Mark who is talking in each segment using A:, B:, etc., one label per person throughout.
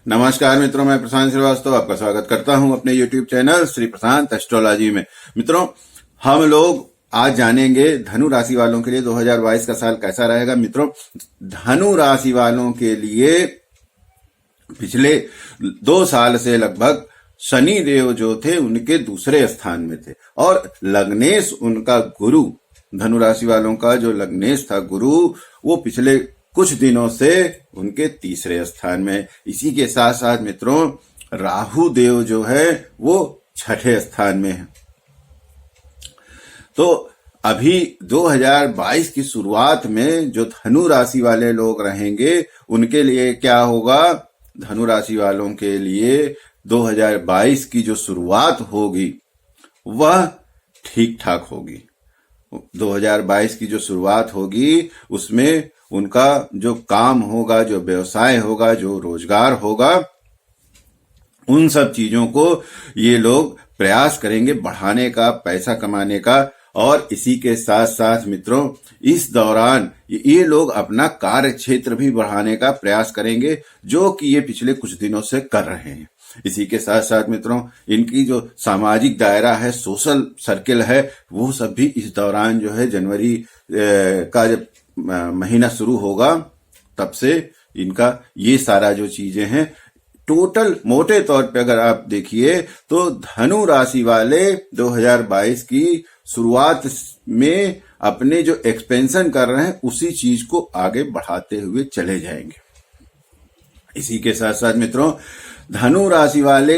A: नमस्कार मित्रों, मैं प्रशांत श्रीवास्तव आपका स्वागत करता हूं अपने YouTube चैनल श्री प्रशांत एस्ट्रोलॉजी में। मित्रों, हम लोग आज जानेंगे धनु राशि वालों के लिए 2022 का साल कैसा रहेगा। मित्रों, धनु राशि वालों के लिए पिछले 2 साल से लगभग शनि देव जो थे उनके दूसरे स्थान में थे और लग्नेश उनका गुरु, धनु राशि वालों का जो लग्नेश था गुरु, वो पिछले कुछ दिनों से उनके तीसरे स्थान में। इसी के साथ साथ मित्रों, राहु देव जो है वो 6ठे स्थान में है। तो अभी 2022 की शुरुआत में जो धनु राशि वाले लोग रहेंगे उनके लिए क्या होगा। धनु राशि वालों के लिए 2022 की जो शुरुआत होगी वह ठीक ठाक होगी। 2022 की जो शुरुआत होगी उसमें उनका जो काम होगा, जो व्यवसाय होगा, जो रोजगार होगा, उन सब चीजों को ये लोग प्रयास करेंगे बढ़ाने का, पैसा कमाने का। और इसी के साथ साथ मित्रों, इस दौरान ये लोग अपना कार्य क्षेत्र भी बढ़ाने का प्रयास करेंगे, जो कि ये पिछले कुछ दिनों से कर रहे हैं। इसी के साथ साथ मित्रों, इनकी जो सामाजिक दायरा है, सोशल सर्किल है, वो सब भी इस दौरान जो है जनवरी का जब महीना शुरू होगा तब से इनका ये सारा जो चीजें हैं, टोटल मोटे तौर पे अगर आप देखिए तो धनु राशि वाले 2022 की शुरुआत में अपने जो एक्सपेंशन कर रहे हैं उसी चीज को आगे बढ़ाते हुए चले जाएंगे। इसी के साथ साथ मित्रों, धनु राशि वाले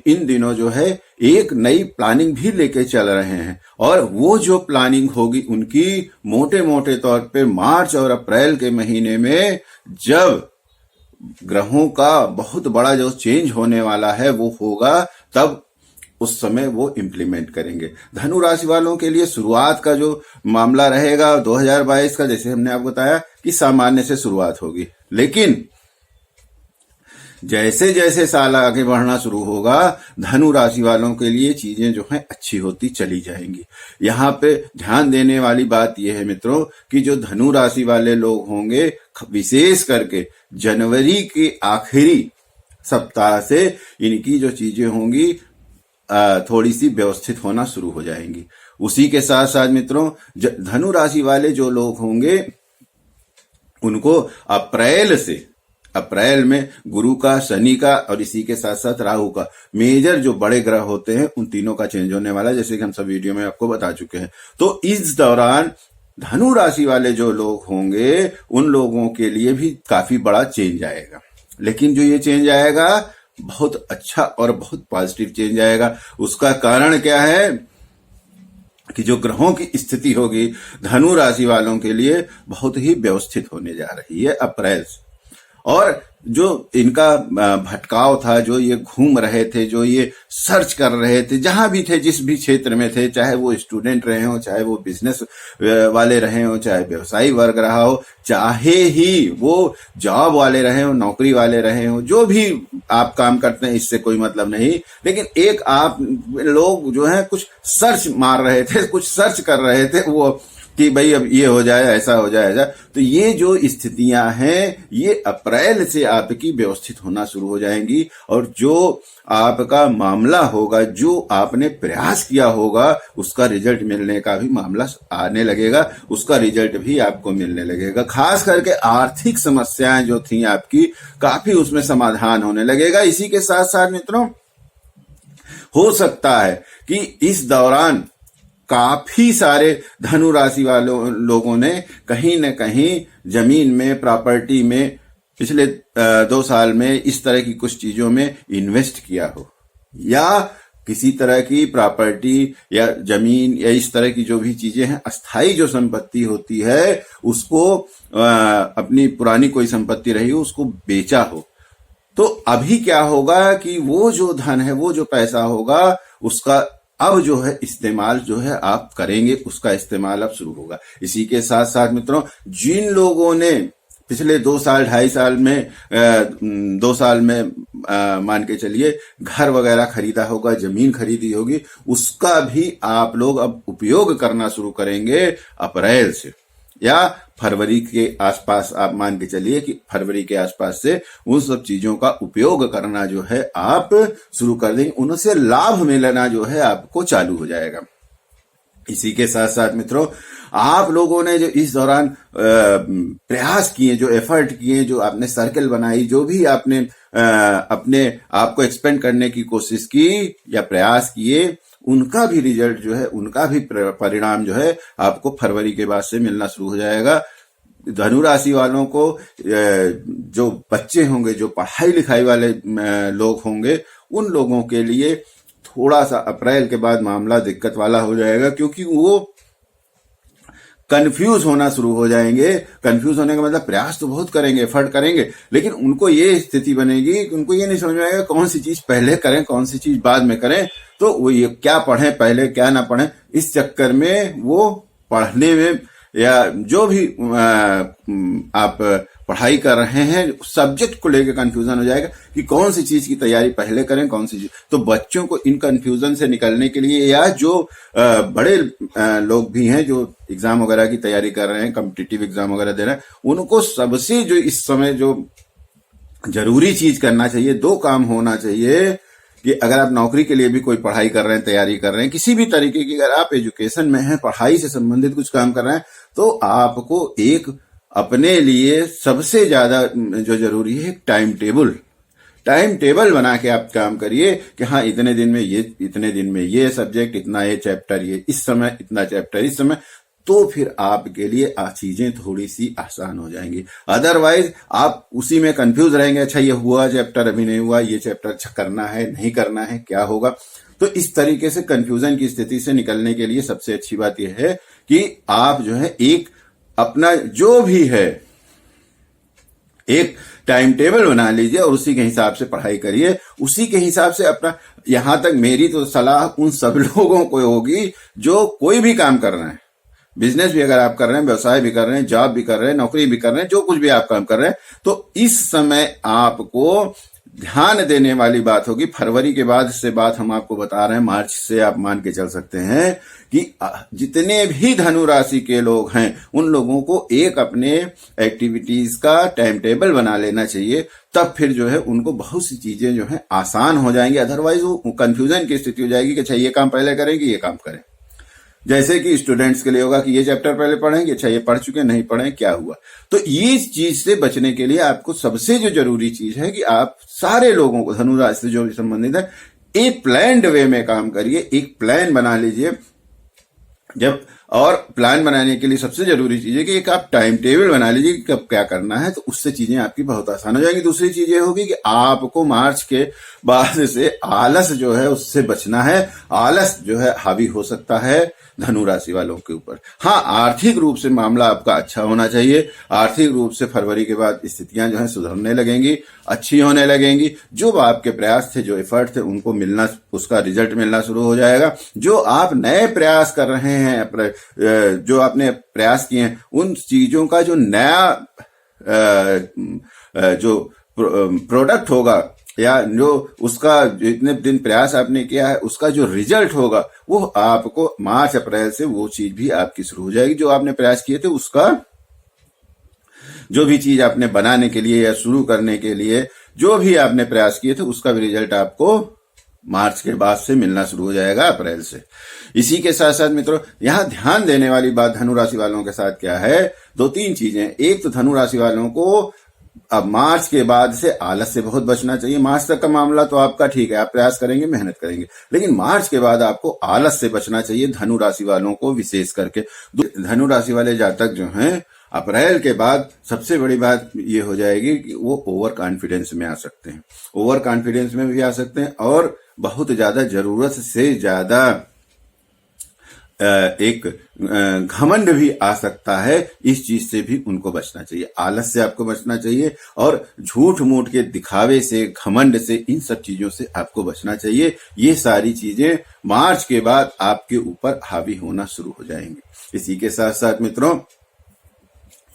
A: इन दिनों जो है एक नई प्लानिंग भी लेके चल रहे हैं और वो जो प्लानिंग होगी उनकी मोटे मोटे तौर पे मार्च और अप्रैल के महीने में, जब ग्रहों का बहुत बड़ा जो चेंज होने वाला है वो होगा, तब उस समय वो इम्प्लीमेंट करेंगे। धनु राशि वालों के लिए शुरुआत का जो मामला रहेगा 2022 का, जैसे हमने आपको बताया कि सामान्य से शुरुआत होगी, लेकिन जैसे जैसे साल आगे बढ़ना शुरू होगा धनु राशि वालों के लिए चीजें जो हैं अच्छी होती चली जाएंगी। यहाँ पे ध्यान देने वाली बात यह है मित्रों कि जो धनु राशि वाले लोग होंगे, विशेष करके जनवरी के आखिरी सप्ताह से इनकी जो चीजें होंगी थोड़ी सी व्यवस्थित होना शुरू हो जाएंगी। उसी के साथ साथ मित्रों, धनु राशि वाले जो लोग होंगे उनको अप्रैल में गुरु का, शनि का और इसी के साथ साथ राहु का, मेजर जो बड़े ग्रह होते हैं उन तीनों का चेंज होने वाला है, जैसे कि हम सब वीडियो में आपको बता चुके हैं। तो इस दौरान धनु राशि वाले जो लोग होंगे उन लोगों के लिए भी काफी बड़ा चेंज आएगा, लेकिन जो ये चेंज आएगा बहुत अच्छा और बहुत पॉजिटिव चेंज आएगा। उसका कारण क्या है कि जो ग्रहों की स्थिति होगी धनु राशि वालों के लिए बहुत ही व्यवस्थित होने जा रही है अप्रैल से। और जो इनका भटकाव था, जो ये घूम रहे थे, जो ये सर्च कर रहे थे, जहां भी थे, जिस भी क्षेत्र में थे, चाहे वो स्टूडेंट रहे हो, चाहे वो बिजनेस वाले रहे हो, चाहे व्यवसायी वर्ग रहा हो, चाहे ही वो जॉब वाले रहे हो, नौकरी वाले रहे हो, जो भी आप काम करते हैं इससे कोई मतलब नहीं, लेकिन एक आप लोग जो है कुछ सर्च मार रहे थे, कुछ सर्च कर रहे थे वो कि भाई अब ये हो जाए, ऐसा हो जाए, ऐसा। तो ये जो स्थितियां हैं ये अप्रैल से आपकी व्यवस्थित होना शुरू हो जाएंगी और जो आपका मामला होगा, जो आपने प्रयास किया होगा, उसका रिजल्ट मिलने का भी मामला आने लगेगा, उसका रिजल्ट भी आपको मिलने लगेगा। खास करके आर्थिक समस्याएं जो थी आपकी, काफी उसमें समाधान होने लगेगा। इसी के साथ साथ मित्रों, हो सकता है कि इस दौरान काफी सारे धनु राशि वालों लोगों ने कहीं न कहीं जमीन में, प्रॉपर्टी में पिछले 2 साल में इस तरह की कुछ चीजों में इन्वेस्ट किया हो, या किसी तरह की प्रॉपर्टी या जमीन या इस तरह की जो भी चीजें हैं, अस्थाई जो संपत्ति होती है उसको, अपनी पुरानी कोई संपत्ति रही हो उसको बेचा हो। तो अभी क्या होगा कि वो जो धन है, वो जो पैसा होगा, उसका अब जो है इस्तेमाल जो है आप करेंगे, उसका इस्तेमाल अब शुरू होगा। इसी के साथ साथ मित्रों, जिन लोगों ने पिछले 2 साल 2.5 साल में 2 साल में मान के चलिए घर वगैरह खरीदा होगा, जमीन खरीदी होगी, उसका भी आप लोग अब उपयोग करना शुरू करेंगे अप्रैल से। या फरवरी के आसपास आप मान के चलिए कि फरवरी के आसपास से उन सब चीजों का उपयोग करना जो है आप शुरू कर देंगे, उनसे लाभ मिलना जो है आपको चालू हो जाएगा। इसी के साथ साथ मित्रों, आप लोगों ने जो इस दौरान प्रयास किए, जो एफर्ट किए, जो आपने सर्कल बनाई, जो भी आपने अपने आप को एक्सपेंड करने की कोशिश की या प्रयास किए, उनका भी रिजल्ट जो है, उनका भी परिणाम जो है आपको फरवरी के बाद से मिलना शुरू हो जाएगा। धनु राशि वालों को जो बच्चे होंगे, जो पढ़ाई लिखाई वाले लोग होंगे, उन लोगों के लिए थोड़ा सा अप्रैल के बाद मामला दिक्कत वाला हो जाएगा, क्योंकि वो कंफ्यूज होना शुरू हो जाएंगे। कंफ्यूज होने का मतलब प्रयास तो बहुत करेंगे, एफर्ट करेंगे, लेकिन उनको ये स्थिति बनेगी कि उनको ये नहीं समझ में आएगा कौन सी चीज पहले करें, कौन सी चीज बाद में करें। तो वो ये क्या पढ़ें पहले, क्या ना पढ़ें, इस चक्कर में वो पढ़ने में या जो भी आप पढ़ाई कर रहे हैं सब्जेक्ट को लेकर कंफ्यूजन हो जाएगा कि कौन सी चीज की तैयारी पहले करें, कौन सी चीज। तो बच्चों को इन कंफ्यूजन से निकलने के लिए, या जो बड़े लोग भी हैं जो एग्जाम वगैरह की तैयारी कर रहे हैं, कॉम्पिटिटिव एग्जाम वगैरह दे रहे हैं, उनको सबसे जो इस समय जो जरूरी चीज करना चाहिए, दो काम होना चाहिए कि अगर आप नौकरी के लिए भी कोई पढ़ाई कर रहे हैं, तैयारी कर रहे हैं, किसी भी तरीके की, अगर आप एजुकेशन में हैं, पढ़ाई से संबंधित कुछ काम कर रहे हैं, तो आपको एक अपने लिए सबसे ज्यादा जो जरूरी है टाइम टेबल बना के आप काम करिए कि हाँ इतने दिन में ये, इतने दिन में ये सब्जेक्ट, इतना ये चैप्टर, ये इस समय, इतना चैप्टर इस समय। तो फिर आपके लिए चीजें थोड़ी सी आसान हो जाएंगी। अदरवाइज आप उसी में कंफ्यूज रहेंगे, अच्छा ये हुआ चैप्टर, अभी नहीं हुआ, ये चैप्टर अच्छा करना है, नहीं करना है, क्या होगा। तो इस तरीके से कंफ्यूजन की स्थिति से निकलने के लिए सबसे अच्छी बात यह है कि आप जो है एक अपना जो भी है एक टाइम टेबल बना लीजिए और उसी के हिसाब से पढ़ाई करिए, उसी के हिसाब से अपना। यहां तक मेरी तो सलाह उन सब लोगों को होगी जो कोई भी काम कर रहे हैं, बिजनेस भी अगर आप कर रहे हैं, व्यवसाय भी कर रहे हैं, जॉब भी कर रहे हैं, नौकरी भी कर रहे हैं, जो कुछ भी आप काम कर रहे हैं, तो इस समय आपको ध्यान देने वाली बात होगी। फरवरी के बाद से बात हम आपको बता रहे हैं, मार्च से आप मान के चल सकते हैं कि जितने भी धनु राशि के लोग हैं उन लोगों को एक अपने एक्टिविटीज का टाइम टेबल बना लेना चाहिए। तब फिर जो है उनको बहुत सी चीजें जो है आसान हो जाएंगी। अदरवाइज वो कंफ्यूजन की स्थिति हो जाएगी कि अच्छा ये काम पहले करेंगे, ये काम करें। जैसे कि स्टूडेंट्स के लिए होगा कि ये चैप्टर पहले पढ़ेंगे, अच्छा ये पढ़ चुके, नहीं पढ़े, क्या हुआ। तो ये चीज से बचने के लिए आपको सबसे जो जरूरी चीज है कि आप सारे लोगों को, धनु राशि से जो भी संबंधित है, एक प्लान्ड वे में काम करिए, एक प्लान बना लीजिए। जब और प्लान बनाने के लिए सबसे जरूरी चीज है कि एक आप टाइम टेबल बना लीजिए कि कब क्या करना है, तो उससे चीजें आपकी बहुत आसान हो जाएंगी। दूसरी चीज ये होगी कि आपको मार्च के बाद से आलस जो है उससे बचना है। आलस जो है हावी हो सकता है धनु राशि वालों के ऊपर। हाँ, आर्थिक रूप से मामला आपका अच्छा होना चाहिए। आर्थिक रूप से फरवरी के बाद स्थितियां जो है सुधरने लगेंगी, अच्छी होने लगेंगी। जो आपके प्रयास थे, जो एफर्ट थे, उनको मिलना, उसका रिजल्ट मिलना शुरू हो जाएगा। जो आप नए प्रयास कर रहे हैं, जो आपने प्रयास किए हैं, उन चीजों का जो नया जो प्रोडक्ट होगा या जो उसका जितने दिन प्रयास आपने किया है उसका जो रिजल्ट होगा, वो आपको मार्च अप्रैल से वो चीज भी आपकी शुरू हो जाएगी। जो आपने प्रयास किए थे उसका, जो भी चीज आपने बनाने के लिए या शुरू करने के लिए जो भी आपने प्रयास किए थे उसका भी रिजल्ट आपको मार्च के बाद से मिलना शुरू हो जाएगा, अप्रैल से। इसी के साथ साथ मित्रों, यहां ध्यान देने वाली बात धनु राशि वालों के साथ क्या है, 2-3 चीजें। एक तो धनु राशि वालों को अब मार्च के बाद से आलस से बहुत बचना चाहिए। मार्च तक का मामला तो आपका ठीक है, आप प्रयास करेंगे, मेहनत करेंगे, लेकिन मार्च के बाद आपको आलस से बचना चाहिए धनु राशि वालों को विशेष करके। धनु राशि वाले जातक जो हैं, अप्रैल के बाद सबसे बड़ी बात ये हो जाएगी कि वो ओवर कॉन्फिडेंस में आ सकते हैं, ओवर कॉन्फिडेंस में भी आ सकते हैं और बहुत ज्यादा जरूरत से ज्यादा एक घमंड भी आ सकता है। इस चीज से भी उनको बचना चाहिए, आलस से आपको बचना चाहिए और झूठ मूठ के दिखावे से, घमंड से, इन सब चीजों से आपको बचना चाहिए। ये सारी चीजें मार्च के बाद आपके ऊपर हावी होना शुरू हो जाएंगी। इसी के साथ साथ मित्रों,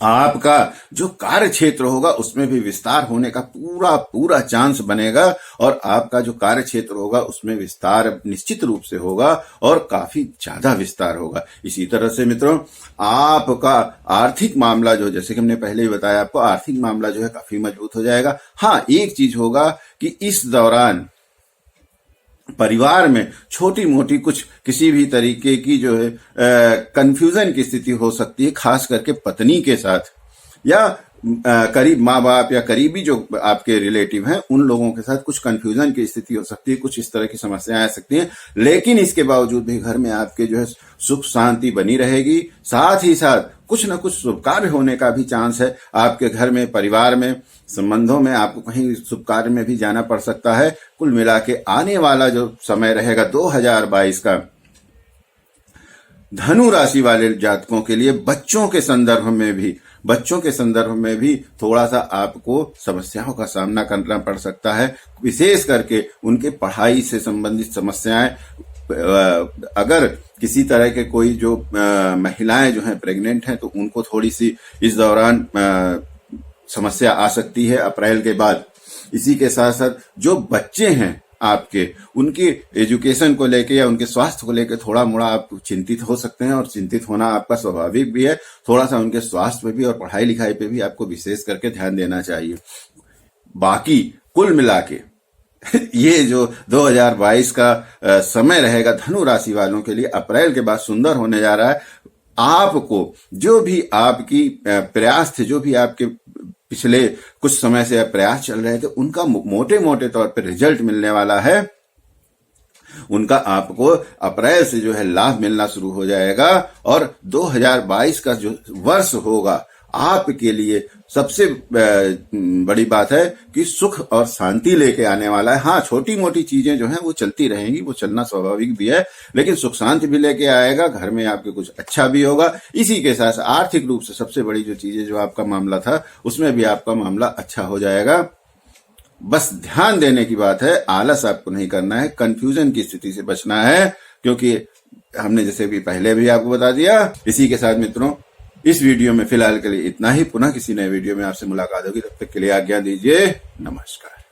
A: आपका जो कार्य क्षेत्र होगा उसमें भी विस्तार होने का पूरा पूरा चांस बनेगा, और आपका जो कार्य क्षेत्र होगा उसमें विस्तार निश्चित रूप से होगा और काफी ज्यादा विस्तार होगा। इसी तरह से मित्रों, आपका आर्थिक मामला जो, जैसे कि हमने पहले ही बताया आपको, आर्थिक मामला जो है काफी मजबूत हो जाएगा। हाँ, एक चीज होगा कि इस दौरान परिवार में छोटी मोटी कुछ किसी भी तरीके की जो है कंफ्यूजन की स्थिति हो सकती है, खास करके पत्नी के साथ, या करीब माँ बाप या करीबी जो आपके रिलेटिव हैं उन लोगों के साथ कुछ कंफ्यूजन की स्थिति हो सकती है, कुछ इस तरह की समस्याएं आ सकती हैं। लेकिन इसके बावजूद भी घर में आपके जो है सुख शांति बनी रहेगी। साथ ही साथ कुछ न कुछ शुभ कार्य होने का भी चांस है आपके घर में, परिवार में, संबंधों में। आपको कहीं शुभ कार्य में भी जाना पड़ सकता है। कुल मिला के आने वाला जो समय रहेगा 2022 का धनु राशि वाले जातकों के लिए बच्चों के संदर्भ में भी थोड़ा सा आपको समस्याओं का सामना करना पड़ सकता है। विशेष करके उनके पढ़ाई से संबंधित समस्याएं, अगर किसी तरह के कोई जो महिलाएं जो हैं प्रेग्नेंट हैं तो उनको थोड़ी सी इस दौरान समस्या आ सकती है अप्रैल के बाद। इसी के साथ साथ जो बच्चे हैं आपके, उनकी एजुकेशन को लेके या उनके स्वास्थ्य को लेके थोड़ा मोड़ा आप चिंतित हो सकते हैं, और चिंतित होना आपका स्वाभाविक भी है। थोड़ा सा उनके स्वास्थ्य पे भी और पढ़ाई लिखाई पे भी आपको विशेष करके ध्यान देना चाहिए। बाकी कुल मिला के ये जो 2022 का समय रहेगा धनु राशि वालों के लिए अप्रैल के बाद सुंदर होने जा रहा है। आपको जो भी आपकी प्रयास थे, जो भी आपके पिछले कुछ समय से प्रयास चल रहे थे, उनका मोटे मोटे तौर पर रिजल्ट मिलने वाला है। उनका आपको अप्रैल से जो है लाभ मिलना शुरू हो जाएगा, और 2022 का जो वर्ष होगा आपके लिए सबसे बड़ी बात है कि सुख और शांति लेके आने वाला है। हाँ, छोटी मोटी चीजें जो हैं वो चलती रहेंगी, वो चलना स्वाभाविक भी है, लेकिन सुख शांति भी लेके आएगा। घर में आपके कुछ अच्छा भी होगा। इसी के साथ आर्थिक रूप से सबसे बड़ी जो चीजें, जो आपका मामला था, उसमें भी आपका मामला अच्छा हो जाएगा। बस ध्यान देने की बात है, आलस आपको नहीं करना है, कंफ्यूजन की स्थिति से बचना है, क्योंकि हमने जैसे भी पहले भी आपको बता दिया। इसी के साथ मित्रों, इस वीडियो में फिलहाल के लिए इतना ही। पुनः किसी नए वीडियो में आपसे मुलाकात होगी, तब तक के लिए आज्ञा दीजिए। नमस्कार।